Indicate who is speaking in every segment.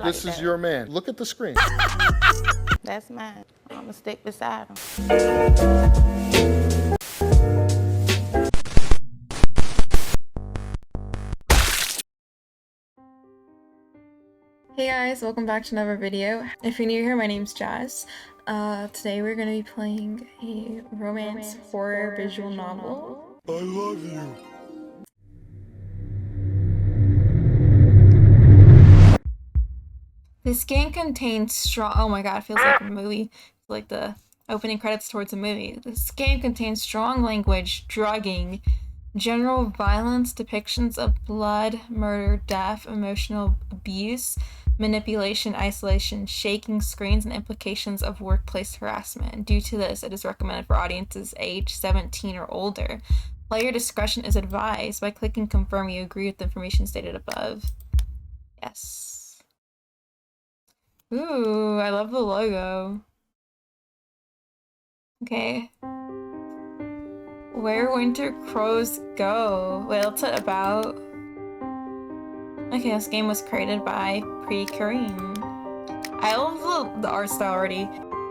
Speaker 1: This is your man. Look at the screen.
Speaker 2: That's mine. I'm gonna stick beside him.
Speaker 3: Hey guys, welcome back to another video. If you're new here, my name's Jazz. Today we're gonna be playing a romance horror visual novel.
Speaker 1: I love you.
Speaker 3: This game contains strong— oh my god, it feels like a movie. Like the opening credits towards a movie. This game contains strong language, drugging, general violence, depictions of blood, murder, death, emotional abuse, manipulation, isolation, shaking screens, and implications of workplace harassment. Due to this, it is recommended for audiences age 17 or older. Player discretion is advised. By clicking confirm, you agree with the information stated above. Yes. Ooh, I love the logo. Okay. Where winter crows go. Wait, what's it about? Okay, this game was created by Kareem. I love the art style already.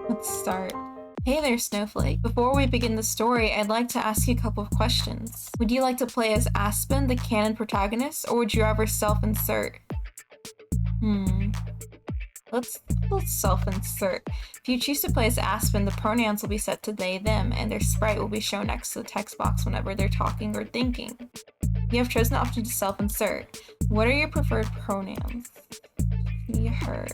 Speaker 3: Let's start. Hey there, Snowflake. Before we begin the story, I'd like to ask you a couple of questions. Would you like to play as Aspen, the canon protagonist, or would you rather self-insert? Let's self-insert. If you choose to play as Aspen, the pronouns will be set to they, them, and their sprite will be shown next to the text box whenever they're talking or thinking. You have chosen the option to self-insert. What are your preferred pronouns? He, her.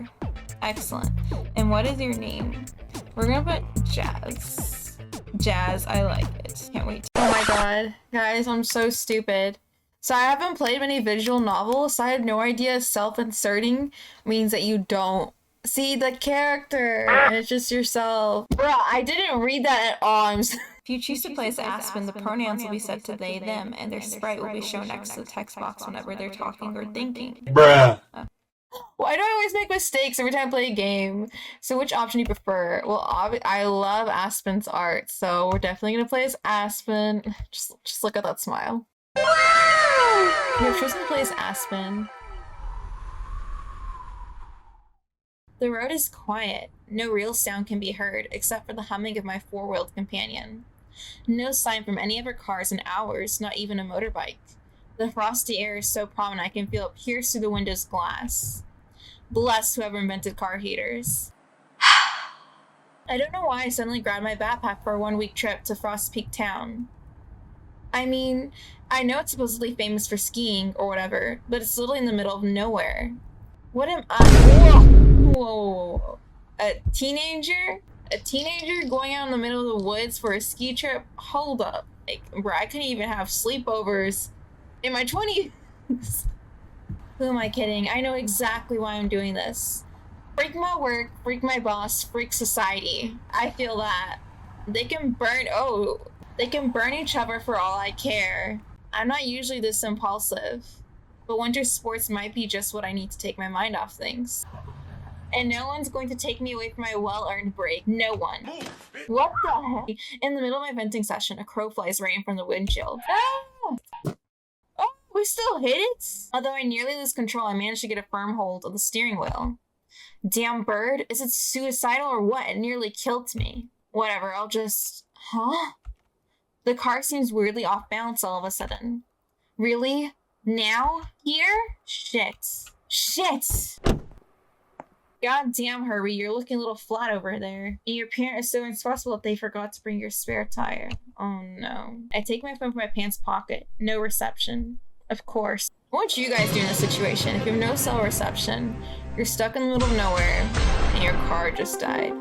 Speaker 3: Excellent. And what is your name? We're gonna put Jazz. Jazz, I like it. Can't wait. Oh my god. Guys, I'm so stupid. So I haven't played many visual novels, so I had no idea self-inserting means that you don't see the character, and it's just yourself. Bruh, I didn't read that at all. If you choose to play as Aspen, the pronouns will be set to they, them, and their sprite will be shown next to the text box whenever they're talking or thinking.
Speaker 1: Bruh.
Speaker 3: Why do I always make mistakes every time I play a game? So which option do you prefer? Well, I love Aspen's art, so we're definitely gonna play as Aspen. Just look at that smile. You have chosen to play as Aspen. The road is quiet. No real sound can be heard, except for the humming of my four-wheeled companion. No sign from any other cars in hours, not even a motorbike. The frosty air is so prominent I can feel it pierce through the window's glass. Bless whoever invented car heaters. I don't know why I suddenly grabbed my backpack for a one-week trip to Frost Peak Town. I mean, I know it's supposedly famous for skiing or whatever, but it's literally in the middle of nowhere. What am I— Whoa. A teenager? A teenager going out in the middle of the woods for a ski trip? Hold up. Like, bro, I couldn't even have sleepovers in my 20s. Who am I kidding? I know exactly why I'm doing this. Freak my work, freak my boss, freak society. I feel that. They can burn each other for all I care. I'm not usually this impulsive, but winter sports might be just what I need to take my mind off things. And no one's going to take me away from my well-earned break. No one. What the heck? In the middle of my venting session, a crow flies right in front of the windshield. Ah! Oh, we still hit it? Although I nearly lose control, I managed to get a firm hold of the steering wheel. Damn bird, is it suicidal or what? It nearly killed me. Whatever, I'll just— Huh? The car seems weirdly off balance all of a sudden. Really? Now? Here? Shit. God damn, Herbie, you're looking a little flat over there. And your parent is so irresponsible that they forgot to bring your spare tire. Oh no. I take my phone from my pants pocket. No reception. Of course. What would you guys do in this situation? If you have no cell reception, you're stuck in the middle of nowhere, and your car just died.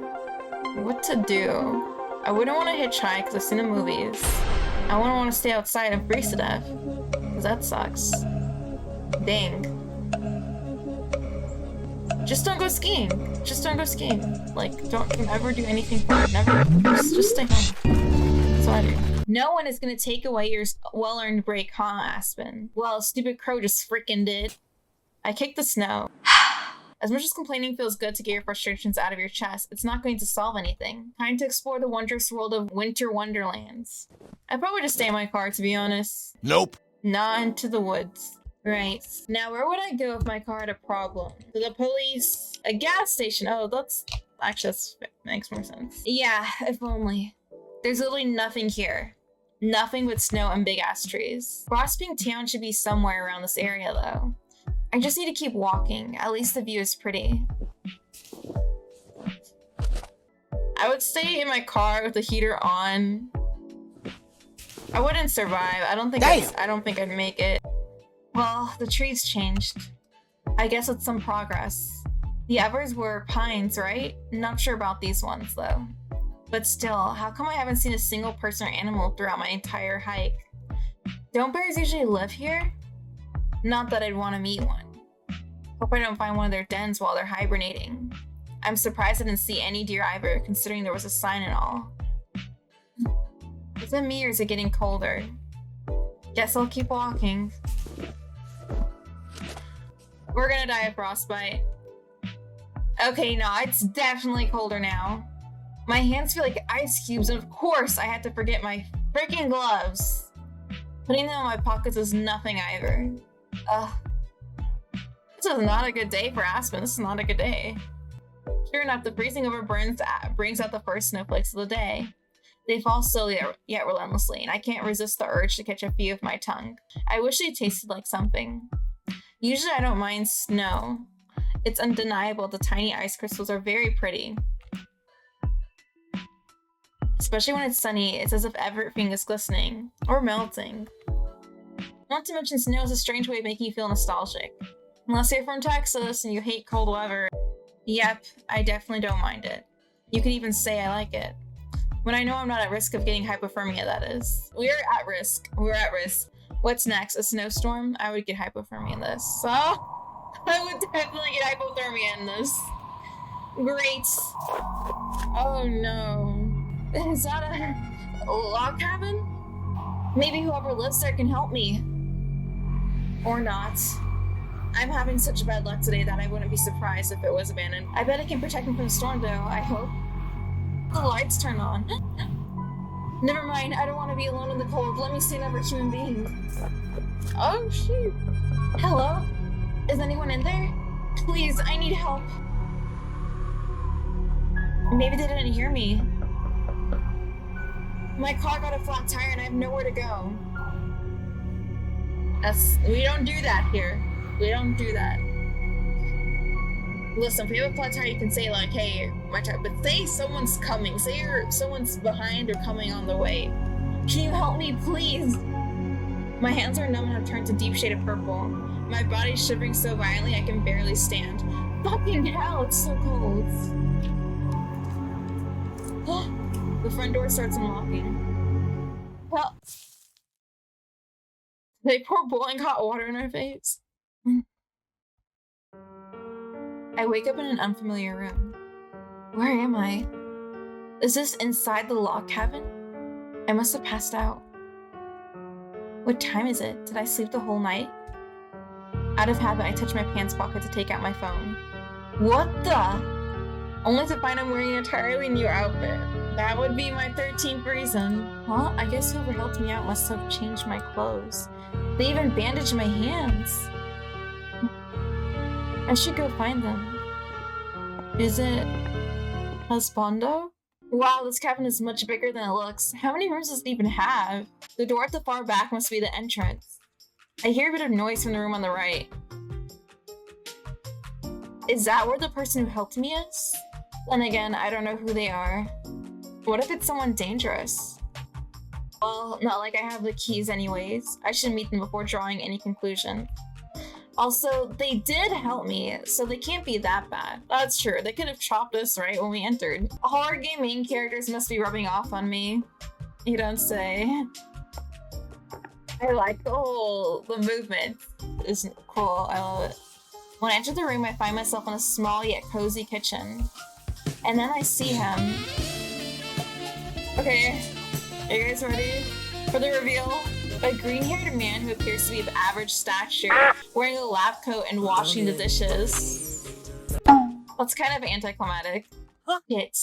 Speaker 3: What to do? I wouldn't want to hitchhike because I've seen the movies. I wouldn't want to stay outside and freeze to death, because that sucks. Dang. Just don't go skiing. Like, don't ever do anything for it. Never. Just stay home. That's what I do. No one is gonna take away your well-earned break, huh, Aspen? Well, a stupid crow just freaking did. I kicked the snow. As much as complaining feels good to get your frustrations out of your chest, it's not going to solve anything. Time to explore the wondrous world of winter wonderlands. I'd probably just stay in my car, to be honest.
Speaker 1: Nope.
Speaker 3: Not into the woods. Right. Now, where would I go if my car had a problem? To the police? A gas station? Oh, that's... Actually, that makes more sense. Yeah, if only. There's literally nothing here. Nothing but snow and big-ass trees. Prospering Town should be somewhere around this area, though. I just need to keep walking. At least the view is pretty. I would stay in my car with the heater on. I wouldn't survive. I don't think I'd make it. Well, the trees changed. I guess it's some progress. The others were pines, right? Not sure about these ones, though. But still, how come I haven't seen a single person or animal throughout my entire hike? Don't bears usually live here? Not that I'd want to meet one. Hope I don't find one of their dens while they're hibernating. I'm surprised I didn't see any deer either, considering there was a sign and all. Is it me or is it getting colder? Guess I'll keep walking. We're gonna die of frostbite. Okay, no, it's definitely colder now. My hands feel like ice cubes, and of course I had to forget my freaking gloves. Putting them in my pockets is nothing either. Ugh. This is not a good day for Aspen. This is not a good day. Sure enough, the freezing over brings out the first snowflakes of the day. They fall slowly yet relentlessly, and I can't resist the urge to catch a few with my tongue. I wish they tasted like something. Usually I don't mind snow. It's undeniable the tiny ice crystals are very pretty. Especially when it's sunny, it's as if everything is glistening or melting. Not to mention snow is a strange way of making you feel nostalgic. Unless you're from Texas and you hate cold weather. Yep, I definitely don't mind it. You could even say I like it. When I know I'm not at risk of getting hypothermia, that is. We're at risk. We're at risk. What's next? A snowstorm? I would get hypothermia in this. So, I would definitely get hypothermia in this. Great. Oh no. Is that a log cabin? Maybe whoever lives there can help me. Or not. I'm having such bad luck today that I wouldn't be surprised if it was abandoned. I bet it can protect me from the storm though, I hope. The lights turn on. Never mind, I don't want to be alone in the cold. Let me see another human being. Oh shoot. Hello? Is anyone in there? Please, I need help. Maybe they didn't hear me. My car got a flat tire and I have nowhere to go. We don't do that here. We don't do that. Listen, if you have a flat tire, you can say like, hey, my tire, but say someone's coming. Say someone's behind or coming on the way. Can you help me, please? My hands are numb and have turned to deep shade of purple. My body's shivering so violently I can barely stand. Fucking hell, it's so cold. The front door starts unlocking. Help! They pour boiling hot water in our face. I wake up in an unfamiliar room. Where am I? Is this inside the log cabin? I must have passed out. What time is it? Did I sleep the whole night? Out of habit, I touch my pants pocket to take out my phone. What the? Only to find I'm wearing an entirely new outfit. That would be my 13th reason. Well, I guess whoever helped me out must have changed my clothes. They even bandaged my hands. I should go find them. Is it Husbando? Wow, this cabin is much bigger than it looks. How many rooms does it even have? The door at the far back must be the entrance. I hear a bit of noise from the room on the right. Is that where the person who helped me is? Then again, I don't know who they are. What if it's someone dangerous? Well, not like I have the keys anyways. I should meet them before drawing any conclusion. Also, they did help me, so they can't be that bad. That's true, they could have chopped us right when we entered. Horror game main characters must be rubbing off on me. You don't say. I like the movement. It's cool, I love it. When I enter the room, I find myself in a small yet cozy kitchen. And then I see him. Okay, are you guys ready for the reveal? A green-haired man who appears to be of average stature, wearing a lab coat and washing the dishes. That's kind of anticlimactic. Shit.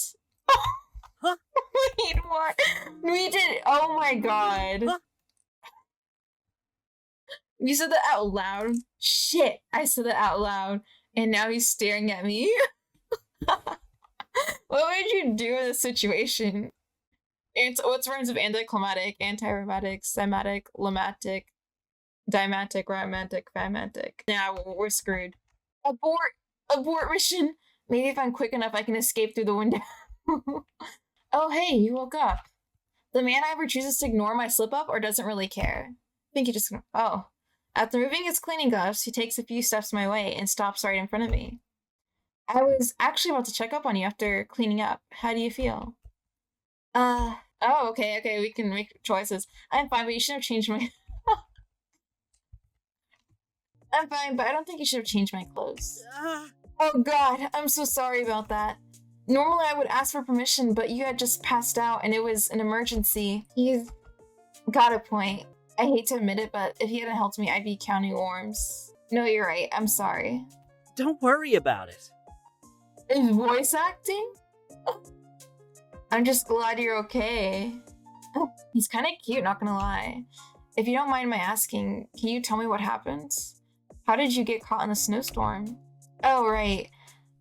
Speaker 3: Wait, what? We did. Oh my god. You said that out loud? Shit, I said that out loud, and now he's staring at me? What would you do in this situation? What's rhymes of anticlimactic, antiromatic, cymatic, lematic, dimatic, romantic, famantic? Yeah, we're screwed. Abort mission! Maybe if I'm quick enough, I can escape through the window. Oh, hey, you woke up. The man either chooses to ignore my slip-up or doesn't really care. I think he just... Oh. After removing his cleaning gloves, he takes a few steps my way and stops right in front of me. I was actually about to check up on you after cleaning up. How do you feel? Oh, okay, we can make choices. I'm fine, but you should have changed my... I'm fine, but I don't think you should have changed my clothes. Oh god, I'm so sorry about that. Normally I would ask for permission, but you had just passed out and it was an emergency. He's got a point. I hate to admit it, but if he hadn't helped me, I'd be counting worms. No, you're right. I'm sorry.
Speaker 4: Don't worry about it.
Speaker 3: Is voice acting? I'm just glad you're okay. He's kind of cute, not gonna lie. If you don't mind my asking, can you tell me what happened? How did you get caught in the snowstorm? Oh, right.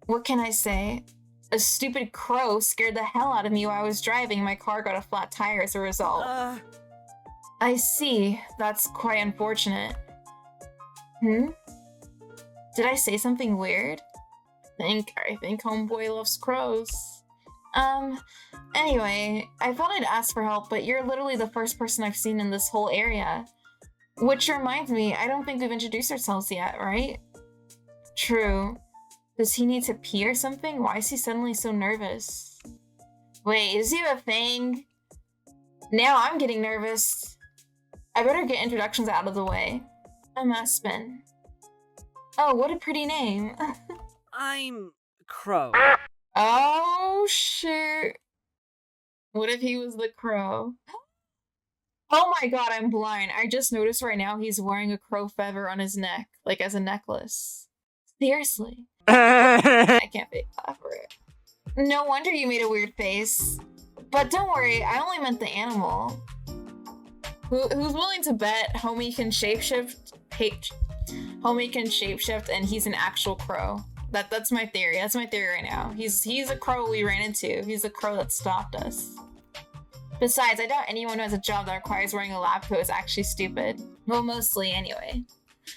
Speaker 3: What can I say? A stupid crow scared the hell out of me while I was driving. My car got a flat tire as a result. I see. That's quite unfortunate. Did I say something weird? I think homeboy loves crows. Anyway, I thought I'd ask for help, but you're literally the first person I've seen in this whole area. Which reminds me, I don't think we've introduced ourselves yet, right? True. Does he need to pee or something? Why is he suddenly so nervous? Wait, is he a thing? Now I'm getting nervous. I better get introductions out of the way. I'm Aspen. Oh, what a pretty name.
Speaker 4: I'm Crow.
Speaker 3: Oh, shit. What if he was the crow? Oh my god, I'm blind. I just noticed right now he's wearing a crow feather on his neck, like as a necklace. Seriously. I can't fake laugh for it. No wonder you made a weird face. But don't worry, I only meant the animal. Who's willing to bet homie can shapeshift? Homie can shapeshift and he's an actual crow. That's my theory. That's my theory right now. He's a crow we ran into. He's a crow that stopped us. Besides, I doubt anyone who has a job that requires wearing a lab coat is actually stupid. Well, mostly anyway.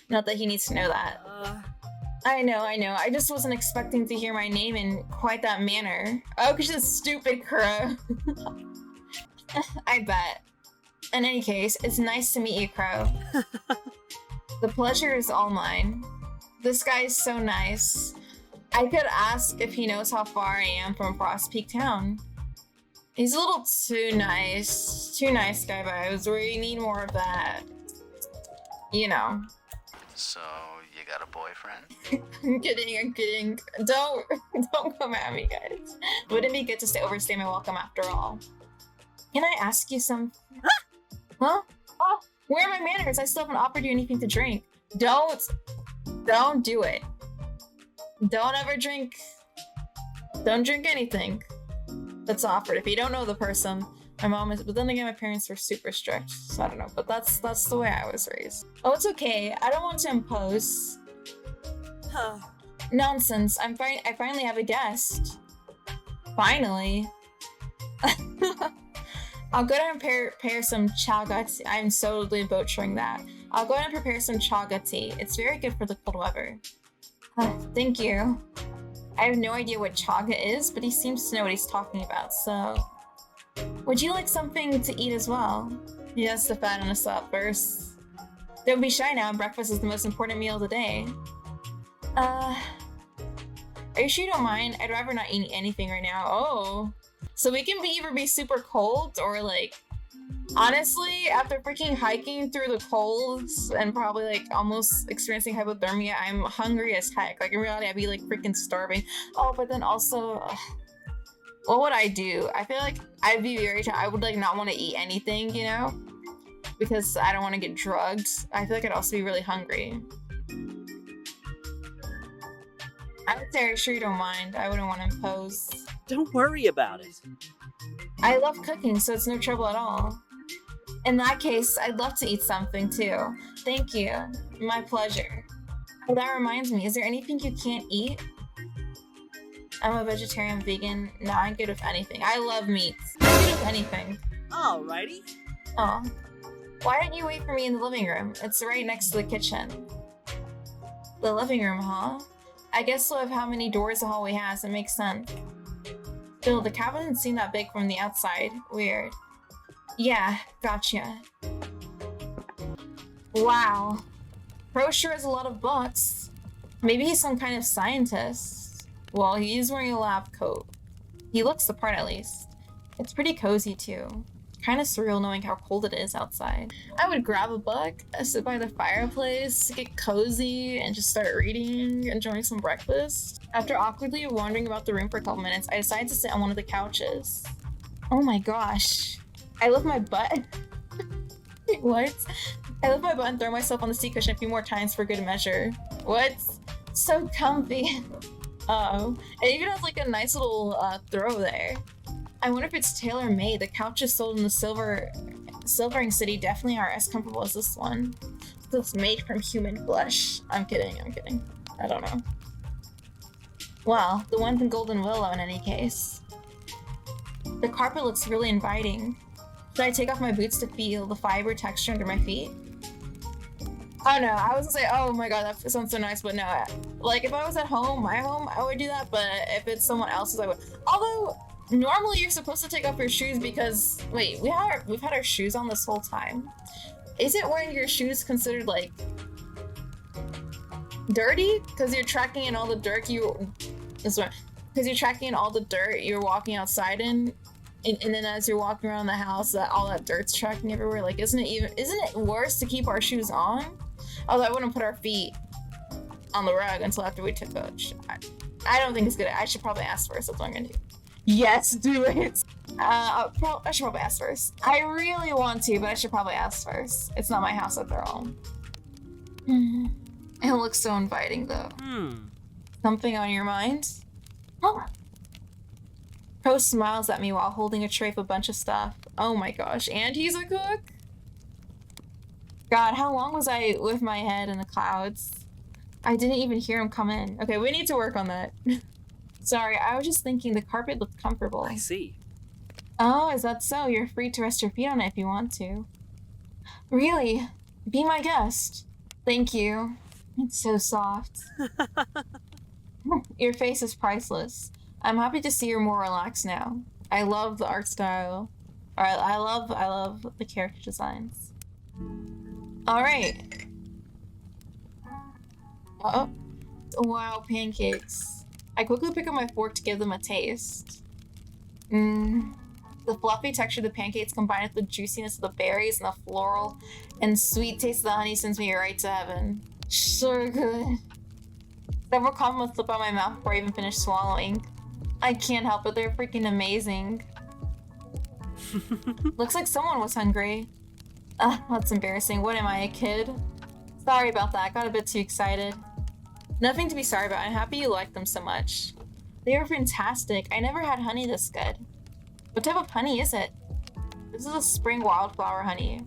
Speaker 3: Not that he needs to know that. I know. I just wasn't expecting to hear my name in quite that manner. Oh, because she's a stupid crow. I bet. In any case, it's nice to meet you, Crow. The pleasure is all mine. This guy is so nice. I could ask if he knows how far I am from Frost Peak Town. He's a little too nice. Too nice guy vibes. We need more of that. You know.
Speaker 5: So, you got a boyfriend?
Speaker 3: I'm kidding. Don't come at me, guys. Wouldn't it be good to overstay my welcome after all? Can I ask you some... Huh? Oh, where are my manners? I still haven't offered you anything to drink. Don't do it. Don't ever drink. Don't drink anything that's offered. If you don't know the person, my mom is, but then again, my parents were super strict, so I don't know. But that's the way I was raised. Oh, it's okay. I don't want to impose. Nonsense. I finally have a guest. Finally. I'll go down and prepare some chaga tea. I'm so butchering that. I'll go down and prepare some chaga tea. It's very good for the cold weather. Thank you. I have no idea what chaga is, but he seems to know what he's talking about, so... Would you like something to eat as well? He has to fatten us up first. Don't be shy now, breakfast is the most important meal of the day. Are you sure you don't mind? I'd rather not eat anything right now. Oh. So we can either be super cold or like, honestly, after freaking hiking through the colds and probably like almost experiencing hypothermia, I'm hungry as heck. Like in reality, I'd be like freaking starving. Oh, but then also, what would I do? I feel like I'd be I would like not want to eat anything, you know? Because I don't want to get drugged. I feel like I'd also be really hungry. I would say, are you sure you don't mind? I wouldn't want to impose.
Speaker 4: Don't worry about it.
Speaker 3: I love cooking, so it's no trouble at all. In that case, I'd love to eat something too. Thank you. My pleasure. Oh, that reminds me, is there anything you can't eat? I'm a vegetarian, vegan. No, I'm good with anything. I love meats. I'm good with anything.
Speaker 4: Alrighty.
Speaker 3: Oh. Why don't you wait for me in the living room? It's right next to the kitchen. The living room, huh? I guess with how many doors the hallway has, it makes sense. Still, the cabin didn't seem that big from the outside. Weird. Yeah, gotcha. Wow. Pro sure has a lot of books. Maybe he's some kind of scientist. Well, he's wearing a lab coat. He looks the part at least. It's pretty cozy too. Kind of surreal knowing how cold it is outside. I would grab a book, sit by the fireplace, get cozy, and just start reading, enjoying some breakfast. After awkwardly wandering about the room for a couple minutes, I decided to sit on one of the couches. Oh my gosh. I lift my butt. Wait, what? I lift my butt and throw myself on the seat cushion a few more times for good measure. What? So comfy. Oh, it even has like a nice little throw there. I wonder if it's tailor-made. The couches sold in the Silvering City definitely aren't as comfortable as this one. It's made from human flesh. I'm kidding. I don't know. Well, the one's in Golden Willow in any case. The carpet looks really inviting. Should I take off my boots to feel the fiber texture under my feet? Oh no, I was gonna say, oh my god, that sounds so nice, but no. Like, if I was at home, my home, I would do that, but if it's someone else's, I would. Although, normally you're supposed to take off your shoes because, wait, we've had our shoes on this whole time. Isn't wearing your shoes considered, like, dirty? Because you're tracking in all the dirt you're walking outside in, and then as you're walking around the house, all that dirt's tracking everywhere. Like, isn't it worse to keep our shoes on? Although I wouldn't put our feet on the rug until after we took a shot. I don't think it's good. I should probably ask first. That's what I'm gonna do. Yes, do it. I should probably ask first. I really want to, but I should probably ask first. It's not my house after all. It looks so inviting, though. Something on your mind? Huh. Pro smiles at me while holding a tray of a bunch of stuff. Oh my gosh, and he's a cook? God, how long was I with my head in the clouds? I didn't even hear him come in. Okay, we need to work on that. Sorry, I was just thinking the carpet looked comfortable.
Speaker 4: I see.
Speaker 3: Oh, is that so? You're free to rest your feet on it if you want to. Really? Be my guest. Thank you. It's so soft. Your face is priceless. I'm happy to see you're more relaxed now. I love the art style. I love the character designs. Alright. Oh. Wow, pancakes. I quickly pick up my fork to give them a taste. The fluffy texture of the pancakes combined with the juiciness of the berries and the floral and sweet taste of the honey sends me right to heaven. So good. Several compliments slip out my mouth before I even finish swallowing. I can't help it, they're freaking amazing. Looks like someone was hungry. That's embarrassing. What am I, a kid? Sorry about that, I got a bit too excited. Nothing to be sorry about, I'm happy you liked them so much. They were fantastic, I never had honey this good. What type of honey is it? This is a spring wildflower honey.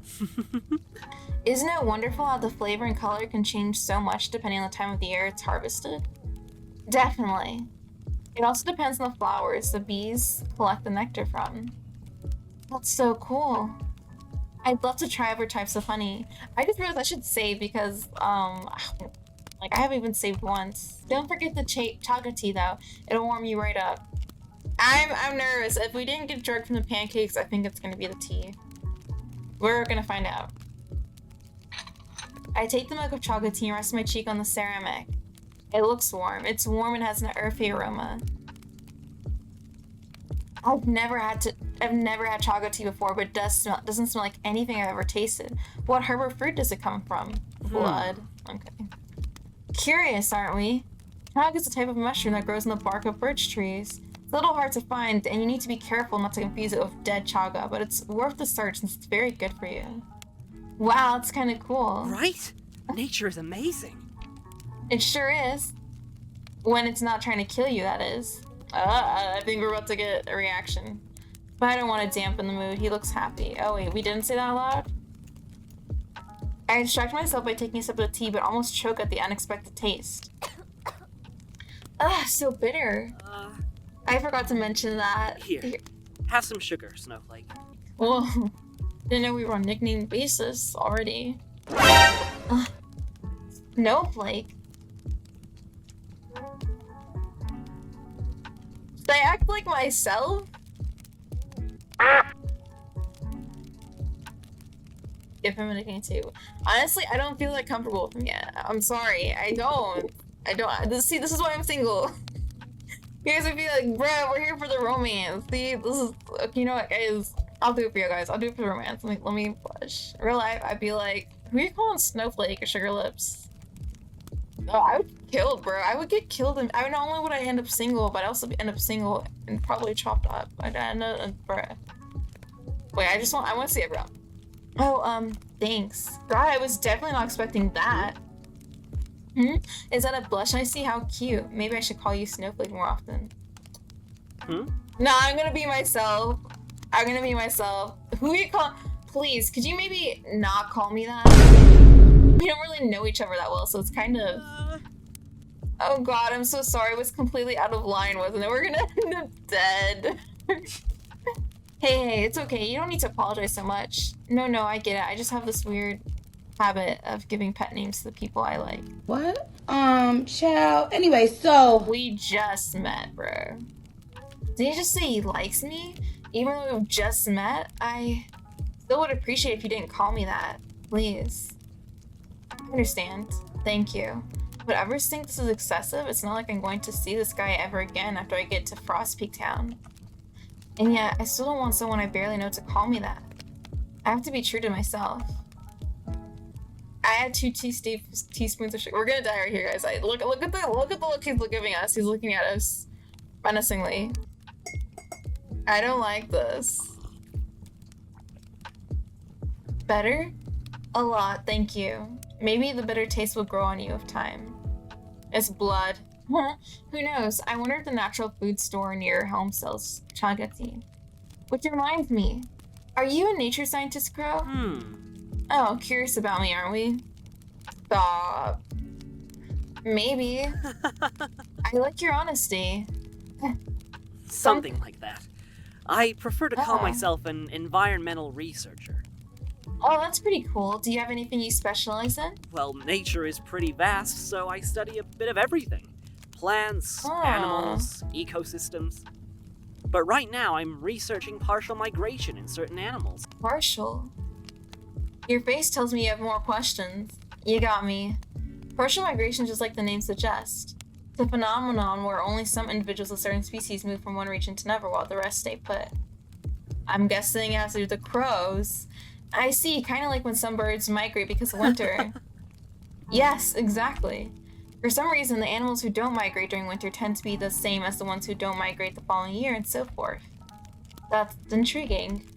Speaker 3: Isn't it wonderful how the flavor and color can change so much depending on the time of the year it's harvested? Definitely. It also depends on the flowers the bees collect the nectar from. That's so cool. I'd love to try other types of honey. I just realized I should save because, like, I haven't even saved once. Don't forget the chaga tea, though. It'll warm you right up. I'm nervous. If we didn't get jerked from the pancakes, I think it's gonna be the tea. We're gonna find out. I take the mug of chaga tea and rest my cheek on the ceramic. It looks warm. It's warm and has an earthy aroma. I've never had chaga tea before, but it doesn't smell like anything I've ever tasted. What herb or fruit does it come from? Blood. Okay. Curious, aren't we? Chaga is a type of mushroom that grows in the bark of birch trees. It's a little hard to find, and you need to be careful not to confuse it with dead chaga, but it's worth the search since it's very good for you. Wow, it's kind of cool.
Speaker 4: Right? Nature is amazing.
Speaker 3: It sure is. When it's not trying to kill you, that is. I think we're about to get a reaction. But I don't want to dampen the mood. He looks happy. Oh wait, we didn't say that out loud? I distracted myself by taking a sip of tea, but almost choked at the unexpected taste. Ugh, so bitter. I forgot to mention that.
Speaker 4: Here. Have some sugar, Snowflake.
Speaker 3: Whoa. Didn't know we were on nickname basis already. Snowflake. Should I act like myself? Give him a nickname too. Honestly, I don't feel that comfortable with him yet. I'm sorry. I don't. See, this is why I'm single. You guys would be like, bruh, we're here for the romance. See, this is, you know what, guys? I'll do it for you guys. I'll do it for the romance. Let me blush. In real life, I'd be like, who are you calling Snowflake or Sugar Lips? Oh, I would get killed, bro. I would get killed. And not only would I end up single, but I'd also end up single and probably chopped up. I'd end up, bruh. Wait, I want to see it, bro. Oh, thanks. God, I was definitely not expecting that. Is that a blush I see? How cute. Maybe I should call you Snowflake more often. No, I'm gonna be myself. Who are you calling? Please, could you maybe not call me that? We don't really know each other that well, so it's kind of... Oh god, I'm so sorry. It was completely out of line, wasn't it? We're gonna end up dead. Hey, it's okay. You don't need to apologize so much. No, I get it. I just have this weird habit of giving pet names to the people I like.
Speaker 2: What? Child. Anyway, so...
Speaker 3: We just met, bro. Did he just say he likes me? Even though we've just met? I still would appreciate if you didn't call me that. Please. I understand. Thank you. But ever think this is excessive? It's not like I'm going to see this guy ever again after I get to Frost Peak Town. And yet, I still don't want someone I barely know to call me that. I have to be true to myself. I had 2 teaspoons of sugar. We're gonna die right here, guys. Look at the look he's giving us. He's looking at us menacingly. I don't like this. Better? A lot, thank you. Maybe the bitter taste will grow on you with time. It's blood. Who knows? I wonder if the natural food store near your home sells chagati. Which reminds me, are you a nature scientist, Crow? Oh, curious about me, aren't we? Stop. Maybe. I like your honesty.
Speaker 4: Something like that. I prefer to call myself an environmental researcher.
Speaker 3: Oh, that's pretty cool. Do you have anything you specialize in?
Speaker 4: Well, nature is pretty vast, so I study a bit of everything. Plants, animals, ecosystems. But right now, I'm researching partial migration in certain animals.
Speaker 3: Partial? Your face tells me you have more questions. You got me. Partial migration, just like the name suggests. It's a phenomenon where only some individuals of certain species move from one region to another while the rest stay put. I'm guessing it has to do with the crows. I see, kind of like when some birds migrate because of winter. Yes, exactly. For some reason, the animals who don't migrate during winter tend to be the same as the ones who don't migrate the following year and so forth. That's intriguing,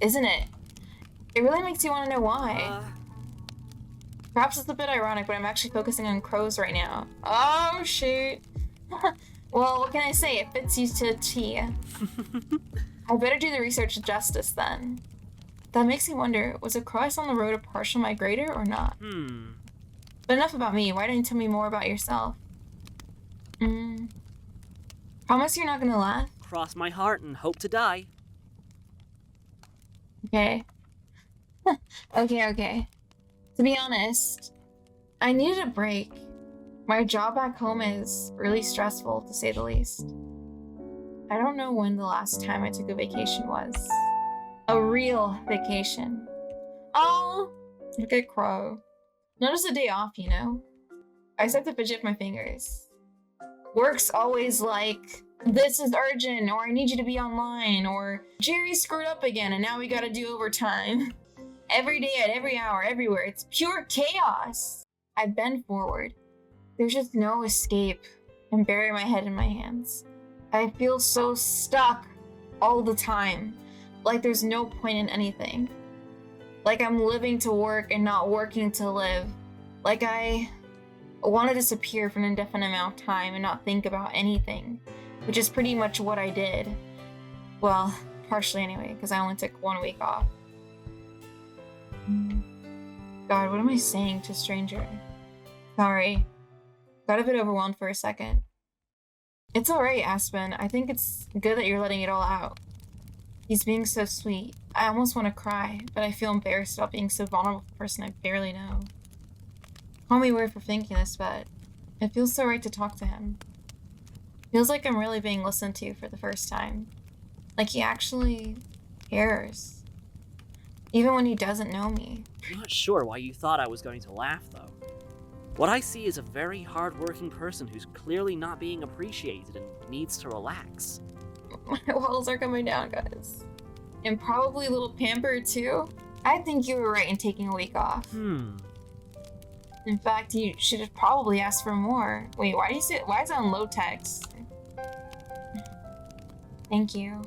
Speaker 3: isn't it? It really makes you want to know why. Perhaps it's a bit ironic, but I'm actually focusing on crows right now. Oh, shoot. Well, what can I say? It fits you to a T. I better do the research justice then. That makes me wonder, was a crow I saw on the road a partial migrator or not? But enough about me. Why don't you tell me more about yourself? Promise you're not gonna laugh?
Speaker 4: Cross my heart and hope to die.
Speaker 3: Okay. Okay. To be honest, I needed a break. My job back home is really stressful, to say the least. I don't know when the last time I took a vacation was. A real vacation. Oh, look at Crow. Not just a day off, you know? I start to fidget my fingers. Work's always like, this is urgent, or I need you to be online, or Jerry screwed up again and now we gotta do overtime. Every day, at every hour, everywhere, it's pure chaos. I bend forward. There's just no escape and bury my head in my hands. I feel so stuck all the time. Like there's no point in anything. Like I'm living to work and not working to live. Like I want to disappear for an indefinite amount of time and not think about anything, which is pretty much what I did. Well, partially anyway, because I only took 1 week off. God, what am I saying to a stranger? Sorry. Got a bit overwhelmed for a second. It's alright, Aspen. I think it's good that you're letting it all out. He's being so sweet. I almost want to cry, but I feel embarrassed about being so vulnerable with a person I barely know. Call me weird for thinking this, but it feels so right to talk to him. Feels like I'm really being listened to for the first time. Like he actually cares. Even when he doesn't know me.
Speaker 4: I'm not sure why you thought I was going to laugh, though. What I see is a very hard-working person who's clearly not being appreciated and needs to relax.
Speaker 3: My walls are coming down, guys. And probably a little pampered, too. I think you were right in taking a week off. In fact, you should have probably asked for more. Wait, why is it on low text? Thank you.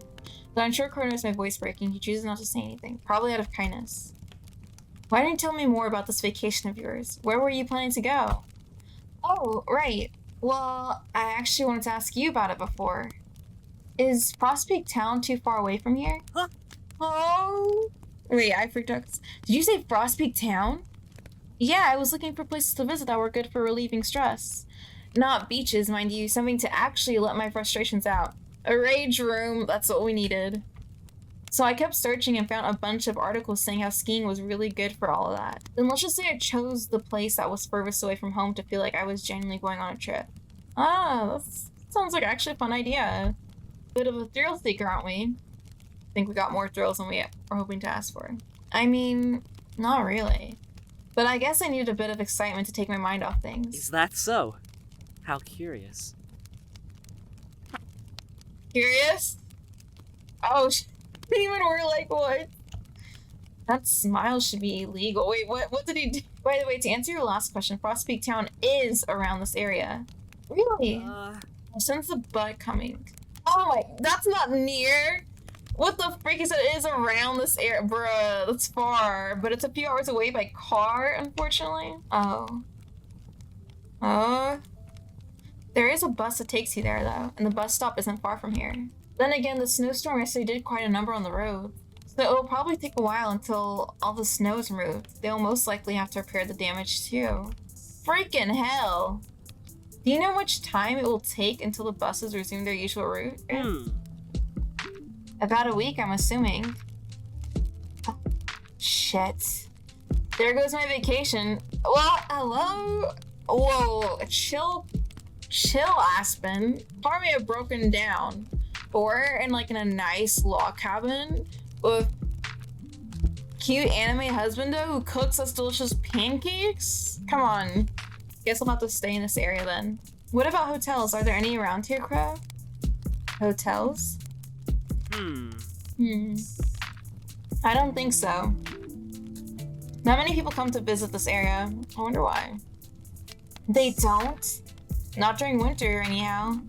Speaker 3: Though I'm sure Crow knows my voice breaking, he chooses not to say anything, probably out of kindness. Why didn't you tell me more about this vacation of yours? Where were you planning to go? Oh, right. Well, I actually wanted to ask you about it before. Is Frostpeak Town too far away from here?
Speaker 4: Huh?
Speaker 3: Oh! Wait, I freaked out. Did you say Frostpeak Town? Yeah, I was looking for places to visit that were good for relieving stress. Not beaches, mind you, something to actually let my frustrations out. A rage room, that's what we needed. So I kept searching and found a bunch of articles saying how skiing was really good for all of that. Then let's just say I chose the place that was furthest away from home to feel like I was genuinely going on a trip. Ah, that sounds like actually a fun idea. Bit of a thrill seeker, aren't we? I think we got more thrills than we were hoping to ask for. I mean, not really. But I guess I needed a bit of excitement to take my mind off things.
Speaker 4: Is that so? How curious.
Speaker 3: Curious? Oh, even we're like, what? That smile should be illegal. Wait, what did he do? By the way, to answer your last question, Frostpeak Town is around this area. Really? I sense the butt coming. Oh my, that's not near. What the frick is it is around this area? Bruh, that's far. But it's a few hours away by car, unfortunately. Oh. There is a bus that takes you there, though, and the bus stop isn't far from here. Then again, the snowstorm yesterday did quite a number on the road, so it'll probably take a while until all the snow is removed. They'll most likely have to repair the damage, too. Freaking hell! Do you know how much time it will take until the buses resume their usual route? About a week, I'm assuming. Oh, shit. There goes my vacation. Well, hello? Whoa, chill, Aspen. Part of me have broken down. But we're in a nice log cabin with cute anime husbando who cooks us delicious pancakes? Come on. Guess I'll have to stay in this area then. What about hotels? Are there any around here, Crow? Hotels? I don't think so. Not many people come to visit this area. I wonder why. They don't? Not during winter, anyhow.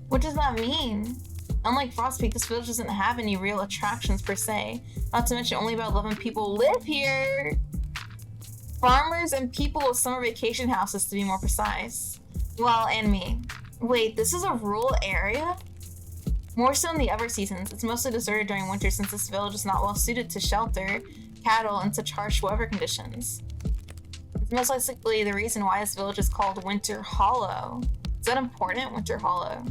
Speaker 3: What does that mean? Unlike Frostpeak, this village doesn't have any real attractions per se. Not to mention only about 11 people live here. Farmers and people with summer vacation houses, to be more precise. Well, and me. Wait, this is a rural area? More so in the other seasons. It's mostly deserted during winter since this village is not well suited to shelter cattle in such harsh weather conditions. It's most likely the reason why this village is called Winter Hollow. Is that important? Winter Hollow.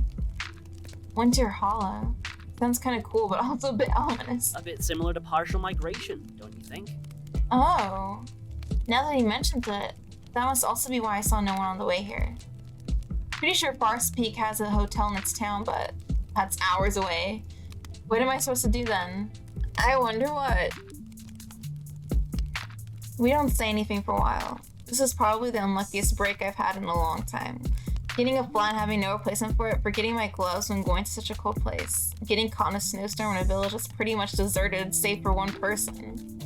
Speaker 3: Winter Hollow. Sounds kind of cool, but also a bit ominous.
Speaker 4: A bit similar to partial migration, don't you think?
Speaker 3: Oh. Now that he mentions it, that must also be why I saw no one on the way here. Pretty sure Frostpeak has a hotel in its town, but that's hours away. What am I supposed to do then? I wonder what. We don't say anything for a while. This is probably the unluckiest break I've had in a long time. Getting a flat and having no replacement for it, forgetting my gloves when going to such a cold place. Getting caught in a snowstorm in a village that's pretty much deserted, save for one person.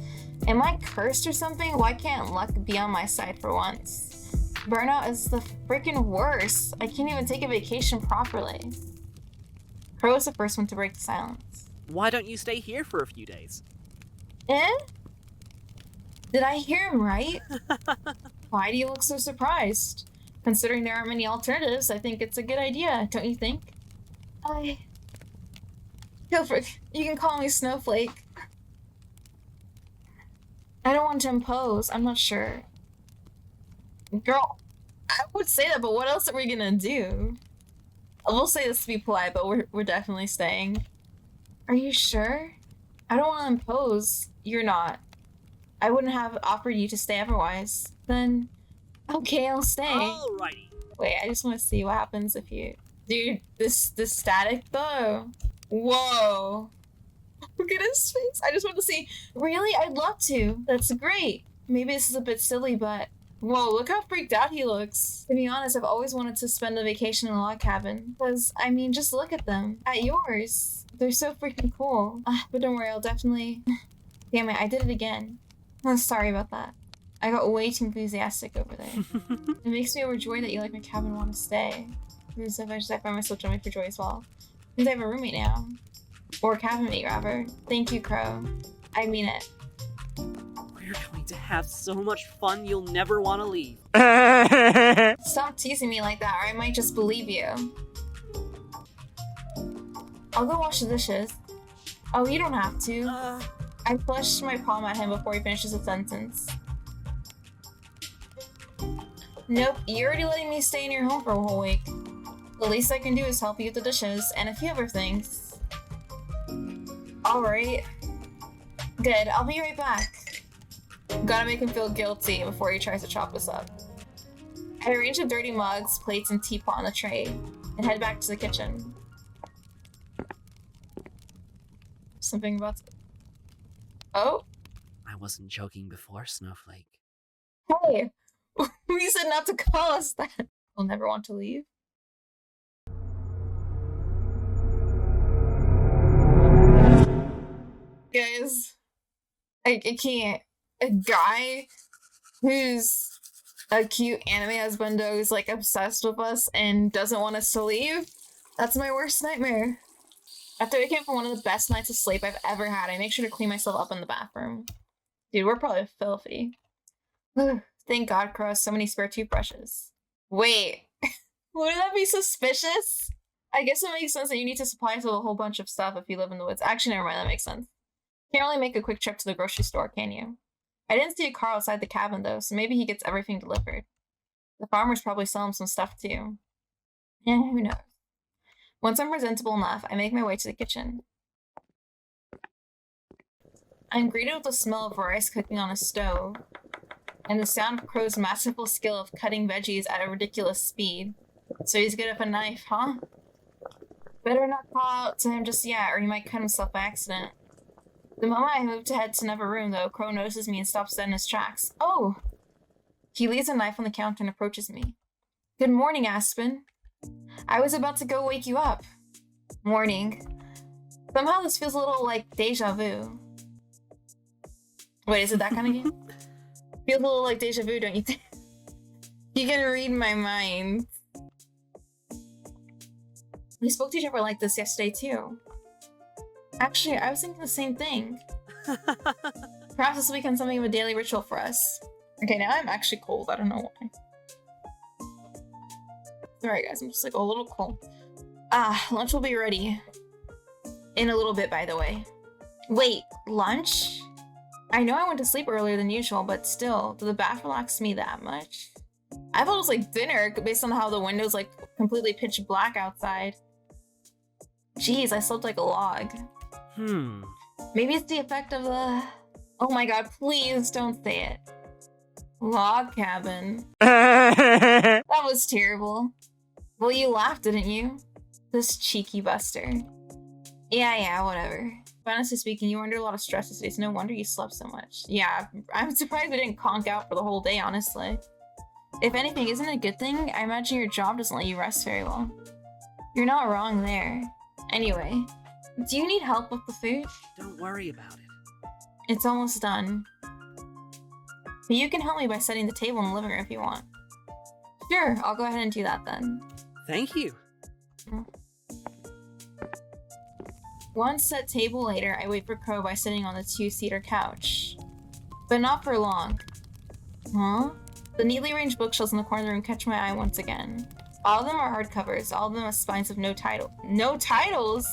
Speaker 3: Am I cursed or something? Why can't luck be on my side for once? Burnout is the freaking worst. I can't even take a vacation properly. Crow is the first one to break the silence.
Speaker 4: Why don't you stay here for a few days?
Speaker 3: Eh? Did I hear him right? Why do you look so surprised? Considering there aren't many alternatives, I think it's a good idea, don't you think? Go for it. You can call me Snowflake. I don't want to impose. I'm not sure. Girl, I would say that, but what else are we gonna do? I will say this to be polite, but we're definitely staying. Are you sure? I don't want to impose. You're not. I wouldn't have offered you to stay otherwise. Then, okay, I'll stay.
Speaker 4: Alrighty.
Speaker 3: Wait, I just want to see what happens if you... Dude, this static though. Whoa. Look at his face. I just want to see. Really? I'd love to. That's great. Maybe this is a bit silly, but... Whoa, look how freaked out he looks. To be honest, I've always wanted to spend a vacation in a log cabin. Because, I mean, just look at them. At yours. They're so freaking cool. But don't worry, I'll definitely... Damn it, I did it again. I'm sorry about that. I got way too enthusiastic over there. It makes me overjoyed that you like my cabin and want to stay. Because eventually I find myself jumping for joy as well. Since I have a roommate now. Or a cabin mate, rather. Thank you, Crow. I mean it.
Speaker 4: We're going to have so much fun you'll never want to leave.
Speaker 3: Stop teasing me like that or I might just believe you. I'll go wash the dishes. Oh, you don't have to. I flushed my palm at him before he finishes a sentence. Nope, you're already letting me stay in your home for a whole week. The least I can do is help you with the dishes and a few other things. Alright. Good, I'll be right back. Gotta make him feel guilty before he tries to chop us up. I arrange the dirty mugs, plates, and teapot on the tray, and head back to the kitchen. Something about... Oh?
Speaker 4: I wasn't joking before, Snowflake.
Speaker 3: Hey! We said not to call us that. We'll never want to leave. Guys, I can't. A guy who's a cute anime husbando who's like obsessed with us and doesn't want us to leave? That's my worst nightmare. After waking up from one of the best nights of sleep I've ever had, I make sure to clean myself up in the bathroom. Dude, we're probably filthy. Thank God Crow has so many spare toothbrushes. Wait, wouldn't that be suspicious? I guess it makes sense that you need to supply us with a whole bunch of stuff if you live in the woods. Actually, never mind, that makes sense. Can't really make a quick trip to the grocery store, can you? I didn't see a car outside the cabin though, so maybe he gets everything delivered. The farmers probably sell him some stuff too. Yeah, who knows? Once I'm presentable enough, I make my way to the kitchen. I'm greeted with the smell of rice cooking on a stove, and the sound of Crow's masterful skill of cutting veggies at a ridiculous speed. So he's good with a knife, huh? Better not call out to him just yet, or he might cut himself by accident. The moment I move to head to another room, though, Crow notices me and stops dead in his tracks. Oh! He leaves a knife on the counter and approaches me. Good morning, Aspen. I was about to go wake you up. Morning. Somehow this feels a little like deja vu. Wait, is it that kind of game? Feels a little like deja vu, don't you think? You can read my mind. We spoke to each other like this yesterday, too. Actually, I was thinking the same thing. Perhaps this will become something of a daily ritual for us. Okay, now I'm actually cold. I don't know why. Alright, guys, I'm just like a little cold. Lunch will be ready. In a little bit, by the way. Wait, lunch? I know I went to sleep earlier than usual, but still, did the bath relax me that much? I thought it was like dinner based on how the window's like completely pitch black outside. Jeez, I slept like a log. Maybe it's the effect of the... Oh my god, please don't say it. Log cabin. That was terrible. Well, you laughed, didn't you? This cheeky buster. Yeah, whatever. But honestly speaking, you were under a lot of stress this day, so no wonder you slept so much. Yeah, I'm surprised we didn't conk out for the whole day, honestly. If anything, isn't it a good thing? I imagine your job doesn't let you rest very well. You're not wrong there. Anyway, do you need help with the food?
Speaker 4: Don't worry about it.
Speaker 3: It's almost done. But you can help me by setting the table in the living room if you want. Sure, I'll go ahead and do that then.
Speaker 4: Thank you.
Speaker 3: One set table later, I wait for Crow by sitting on the two-seater couch. But not for long. Huh? The neatly arranged bookshelves in the corner of the room catch my eye once again. All of them are hardcovers, all of them have spines with no title. No titles?!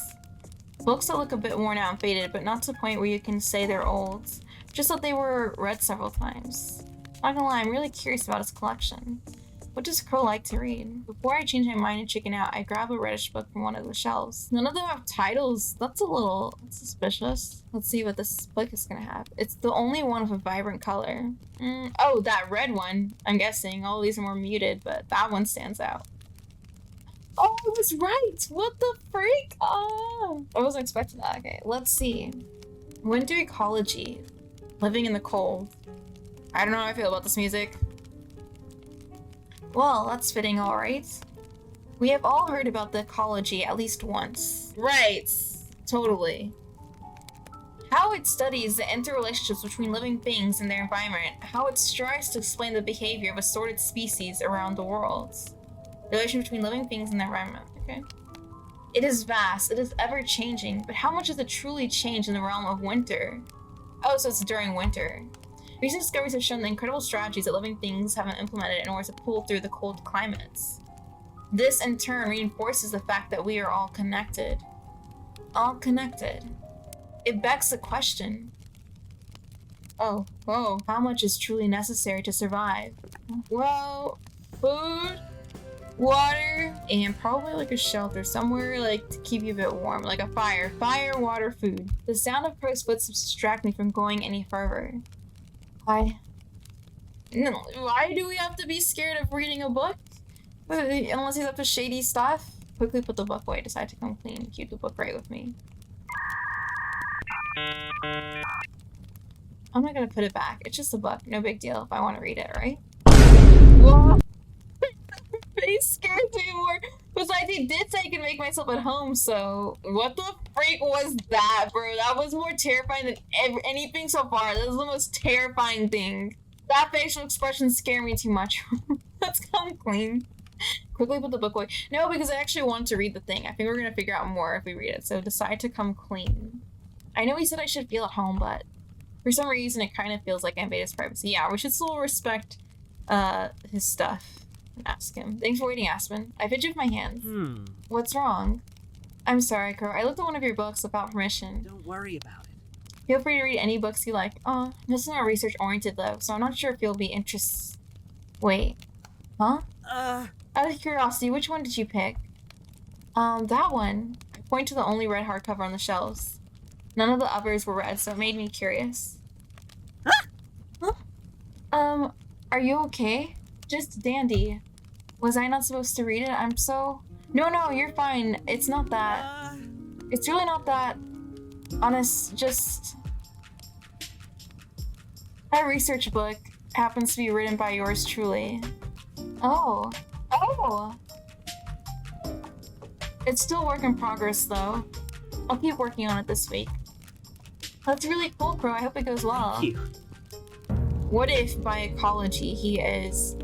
Speaker 3: Books that look a bit worn out and faded, but not to the point where you can say they're old. Just that they were read several times. Not gonna lie, I'm really curious about his collection. What does Crow like to read? Before I change my mind and chicken out, I grab a reddish book from one of the shelves. None of them have titles. That's a little suspicious. Let's see what this book is gonna have. It's the only one with a vibrant color. Oh, that red one. I'm guessing. All these are more muted, but that one stands out. Oh, I was right! What the freak? Oh, I wasn't expecting that. Okay, let's see. Winter ecology. Living in the cold. I don't know how I feel about this music. Well, that's fitting, alright. We have all heard about the ecology at least once. Right, totally. How it studies the interrelationships between living things and their environment, how it strives to explain the behavior of assorted species around the world. The relation between living things and their environment, okay. It is vast, it is ever-changing, but how much does it truly change in the realm of winter? Oh, so it's during winter. Recent discoveries have shown the incredible strategies that living things have implemented in order to pull through the cold climates. This, in turn, reinforces the fact that we are all connected. All connected. It begs the question. Oh, whoa. How much is truly necessary to survive? Well, food, water, and probably like a shelter somewhere like to keep you a bit warm, like a fire. Fire, water, food. The sound of Crow's footsteps distract me from going any further. Why do we have to be scared of reading a book? Unless he's up to shady stuff. Quickly put the book away, decide to come clean, keep the book right with me. I'm not gonna put it back. It's just a book, no big deal if I want to read it, right? Whoa! Face scared me more. Besides, he did say I can make myself at home, so what the freak was that, bro? That was more terrifying than anything so far. That was the most terrifying thing. That facial expression scared me too much. Let's come clean. Quickly put the book away. No, because I actually want to read the thing. I think we're gonna figure out more if we read it, so decide to come clean. I know he said I should feel at home, but for some reason it kind of feels like I invade his privacy. Yeah, we should still respect his stuff. Ask him. Thanks for waiting, Aspen. I fit you with my hands. What's wrong? I'm sorry, Crow. I looked at one of your books without permission.
Speaker 4: Don't worry about it.
Speaker 3: Feel free to read any books you like. This is not research oriented though, so I'm not sure if you'll be interested. Wait. Huh? Out of curiosity, which one did you pick? That one. I point to the only red hardcover on the shelves. None of the others were red, so it made me curious. Huh? Are you okay? Just dandy. Was I not supposed to read it? I'm so... No, you're fine. It's not that. It's really not that. Honest, just... That research book happens to be written by yours truly. Oh. It's still work in progress, though. I'll keep working on it this week. That's really cool, Crow. I hope it goes well.
Speaker 4: Thank you.
Speaker 3: What if, by ecology, he is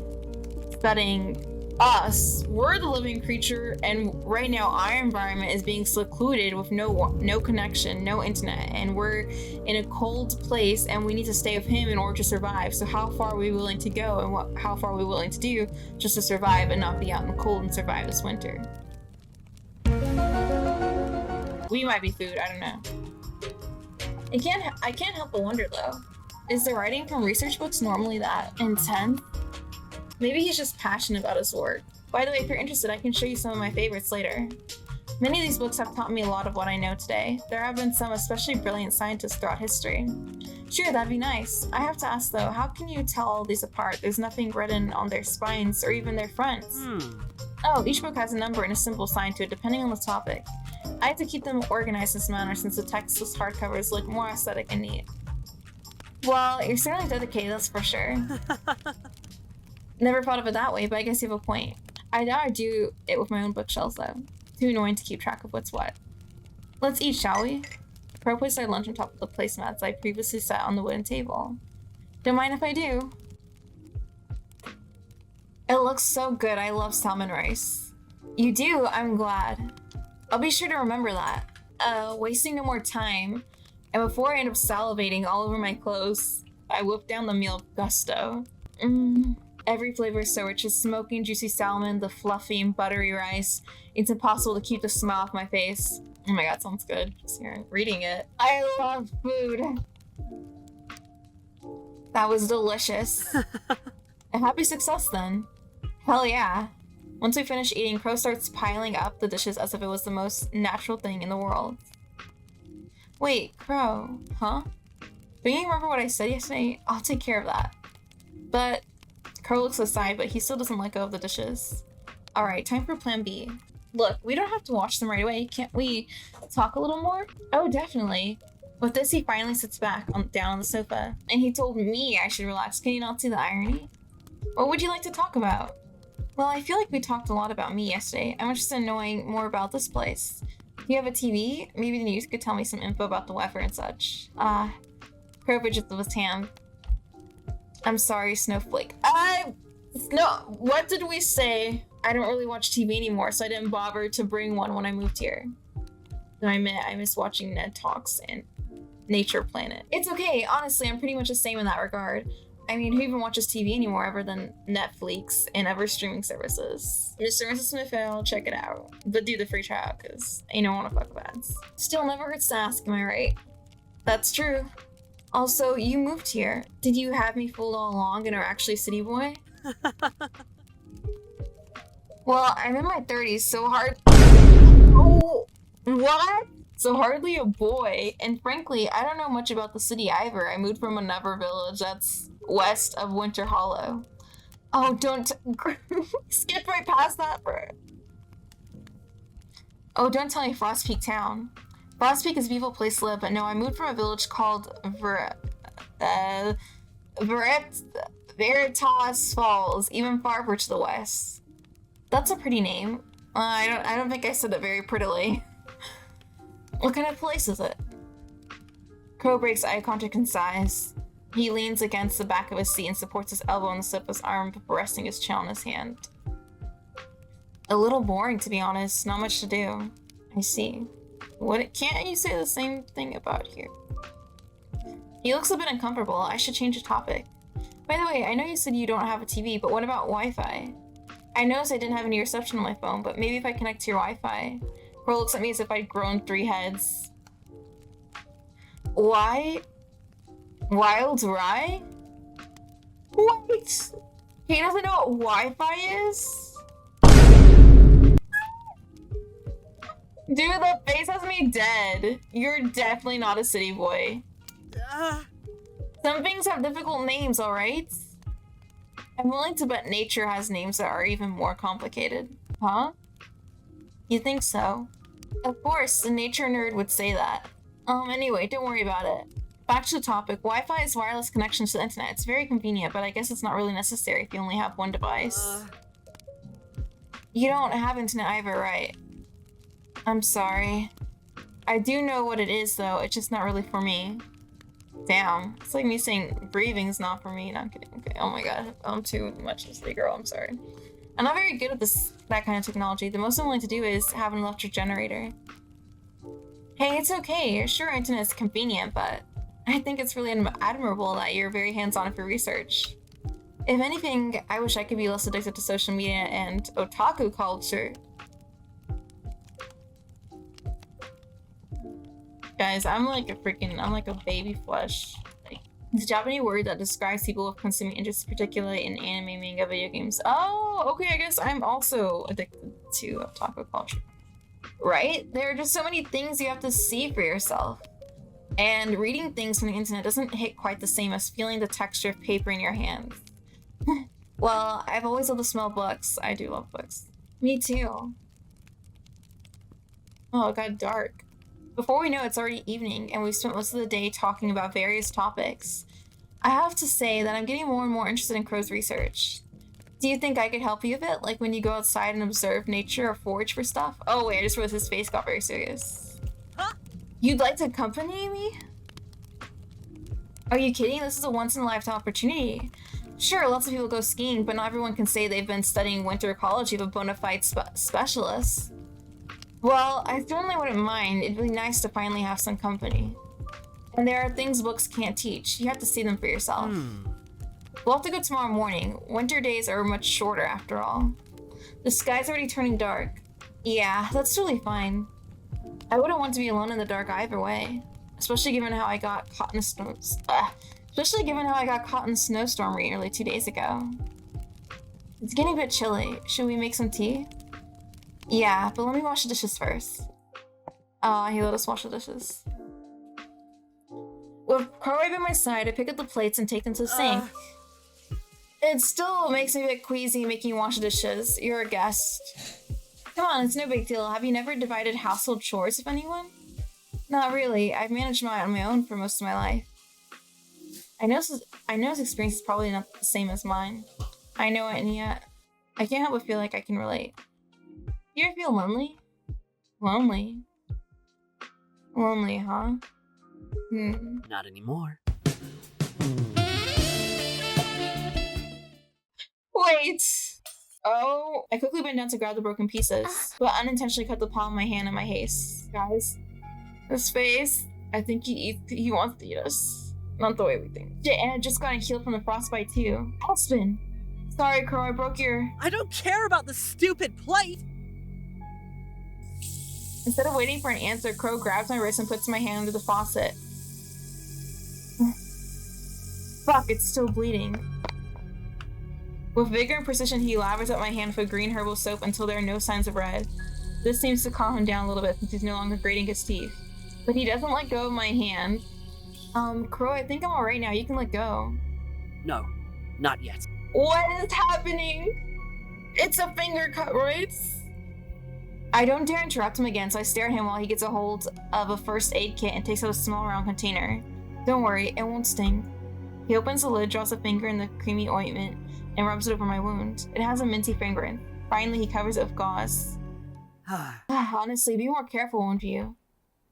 Speaker 3: studying us? We're the living creature, and right now our environment is being secluded with no connection, no internet, and we're in a cold place, and we need to stay with him in order to survive. So how far are we willing to go, and how far are we willing to do just to survive and not be out in the cold and survive this winter? We might be food, I don't know. I can't help but wonder though. Is the writing from research books normally that intense? Maybe he's just passionate about his work. By the way, if you're interested, I can show you some of my favorites later. Many of these books have taught me a lot of what I know today. There have been some especially brilliant scientists throughout history. Sure, that'd be nice. I have to ask though, how can you tell all these apart? There's nothing written on their spines or even their fronts. Oh, each book has a number and a simple sign to it depending on the topic. I have to keep them organized in this manner since the textless hardcovers look more aesthetic and neat. Well, you're certainly dedicated, that's for sure. Never thought of it that way, but I guess you have a point. I doubt I'd do it with my own bookshelves though. Too annoying to keep track of what's what. Let's eat, shall we? Crow placed our lunch on top of the placemats I previously set on the wooden table. Don't mind if I do. It looks so good. I love salmon rice. You do? I'm glad. I'll be sure to remember that. Wasting no more time. And before I end up salivating all over my clothes, I whip down the meal with gusto. Every flavor is so rich. The smoking, juicy salmon, the fluffy and buttery rice. It's impossible to keep the smile off my face. Oh my god, sounds good. Just here reading it. I love food. That was delicious. A happy success then. Hell yeah. Once we finish eating, Crow starts piling up the dishes as if it was the most natural thing in the world. Wait, Crow, huh? Don't you remember what I said yesterday? I'll take care of that. But Crow looks aside, but he still doesn't let go of the dishes. Alright, time for plan B. Look, we don't have to watch them right away. Can't we talk a little more? Oh, definitely. With this, he finally sits back down on the sofa. And he told me I should relax. Can you not see the irony? What would you like to talk about? Well, I feel like we talked a lot about me yesterday. I'm interested in knowing more about this place. Do you have a TV? Maybe the news could tell me some info about the weather and such. Crow fidgets with his hand. I'm sorry, Snowflake. What did we say? I don't really watch TV anymore, so I didn't bother to bring one when I moved here. So I miss watching Ned Talks and Nature Planet. It's okay, honestly, I'm pretty much the same in that regard. I mean, who even watches TV anymore other than Netflix and other streaming services? Mr. and Mrs. Smithfield, check it out. But do the free trial, because I don't want to fuck with ads. Still never hurts to ask, am I right? That's true. Also, you moved here. Did you have me fooled all along and are actually a city boy? Well, I'm in my 30s, so Oh, what? So hardly a boy. And frankly, I don't know much about the city either. I moved from another village that's west of Winter Hollow. Oh, don't skip right past that, bro. Oh, don't tell me Frost Peak Town. Frost Peak is a beautiful place to live, but no, I moved from a village called Veritas Falls, even farther to the west. That's a pretty name. I don't think I said it very prettily. What kind of place is it? Crow breaks eye contact and sighs. He leans against the back of his seat and supports his elbow on the sofa's arm before resting his chin on his hand. A little boring, to be honest. Not much to do. I see. Can't you say the same thing about here? He looks a bit uncomfortable. I should change the topic. By the way, I know you said you don't have a TV, but what about Wi-Fi? I noticed I didn't have any reception on my phone, but maybe if I connect to your Wi-Fi. Crow looks at me as if I'd grown 3 heads. Why? Wild Rye? What? He doesn't know what Wi-Fi is? Dude, the face has me dead. You're definitely not a city boy. Some things have difficult names, alright? I'm willing to bet nature has names that are even more complicated. Huh? You think so? Of course, the nature nerd would say that. Anyway, don't worry about it. Back to the topic. Wi-Fi is wireless connection to the internet. It's very convenient, but I guess it's not really necessary if you only have one device. You don't have internet either, right? I'm sorry. I do know what it is, though. It's just not really for me. Damn. It's like me saying breathing's not for me. No, I'm kidding. Okay. Oh my god. I'm too much of a city girl. I'm sorry. I'm not very good at that kind of technology. The most I'm willing to do is have an electric generator. Hey, it's okay. Sure, internet is convenient, but I think it's really admirable that you're very hands-on with your research. If anything, I wish I could be less addicted to social media and otaku culture. Guys, I'm like a baby flesh. Like, it's a Japanese word that describes people with consuming interests, particularly in anime, manga, video games. Oh, okay, I guess I'm also addicted to otaku culture. Right? There are just so many things you have to see for yourself. And reading things from the internet doesn't hit quite the same as feeling the texture of paper in your hands. Well, I've always loved to smell books. I do love books. Me too. Oh, it got dark. Before we know it, it's already evening, and we've spent most of the day talking about various topics. I have to say that I'm getting more and more interested in Crow's research. Do you think I could help you with it? Like when you go outside and observe nature or forage for stuff? Oh wait, I just realized his face got very serious. You'd like to accompany me? Are you kidding? This is a once-in-a-lifetime opportunity. Sure, lots of people go skiing, but not everyone can say they've been studying winter ecology with a bona fide specialist. Well, I certainly wouldn't mind. It'd be nice to finally have some company. And there are things books can't teach. You have to see them for yourself. We'll have to go tomorrow morning. Winter days are much shorter after all. The sky's already turning dark. Yeah, that's totally fine. I wouldn't want to be alone in the dark either way. Especially given how I got caught in a snowstorm nearly 2 days ago. It's getting a bit chilly. Should we make some tea? Yeah, but let me wash the dishes first. He let us wash the dishes. With Crow by my side, I pick up the plates and take them to the sink. It still makes me a bit queasy making you wash the dishes. You're a guest. Come on, it's no big deal. Have you never divided household chores with anyone? Not really. I've managed mine on my own for most of my life. I know his experience is probably not the same as mine. I know it, and yet I can't help but feel like I can relate. You ever feel lonely? Lonely? Lonely, huh?
Speaker 4: Not anymore.
Speaker 3: Wait! Oh, I quickly bent down to grab the broken pieces, but unintentionally cut the palm of my hand in my haste. Guys, his face, I think he wants to eat us. Not the way we think. Shit, and I just got healed from the frostbite too. Husband! Sorry, Crow, I broke your...
Speaker 4: I don't care about the stupid plate!
Speaker 3: Instead of waiting for an answer, Crow grabs my wrist and puts my hand under the faucet. Fuck, it's still bleeding. With vigor and precision, he lathers up my hand with green herbal soap until there are no signs of red. This seems to calm him down a little bit since he's no longer grating his teeth. But he doesn't let go of my hand. Crow, I think I'm alright now. You can let go.
Speaker 4: No, not yet.
Speaker 3: What is happening? It's a finger cut, right? I don't dare interrupt him again, so I stare at him while he gets a hold of a first aid kit and takes out a small round container. Don't worry, it won't sting. He opens the lid, draws a finger in the creamy ointment, and rubs it over my wound. It has a minty fragrance. Finally, he covers it with gauze. Honestly, be more careful, won't you?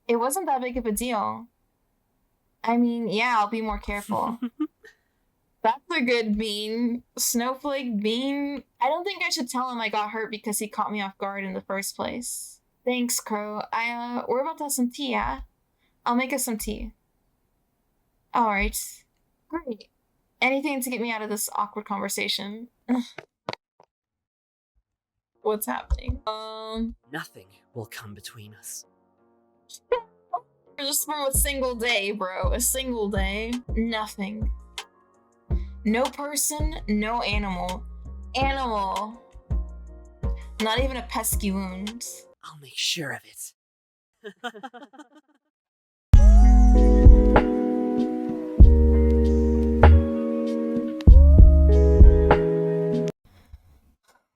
Speaker 3: It wasn't that big of a deal. I mean, yeah, I'll be more careful. That's a good bean. Snowflake bean. I don't think I should tell him I got hurt because he caught me off guard in the first place. Thanks, Crow. We're about to have some tea, yeah? I'll make us some tea. Alright. Great. Anything to get me out of this awkward conversation. What's happening?
Speaker 4: Nothing will come between us.
Speaker 3: Just from a single day, bro. A single day. Nothing. No person, no animal. Animal. Not even a pesky wound.
Speaker 4: I'll make sure of it.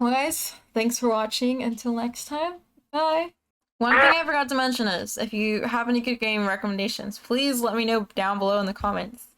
Speaker 3: Well guys, thanks for watching. Until next time, bye. One thing I forgot to mention is, if you have any good game recommendations, please let me know down below in the comments.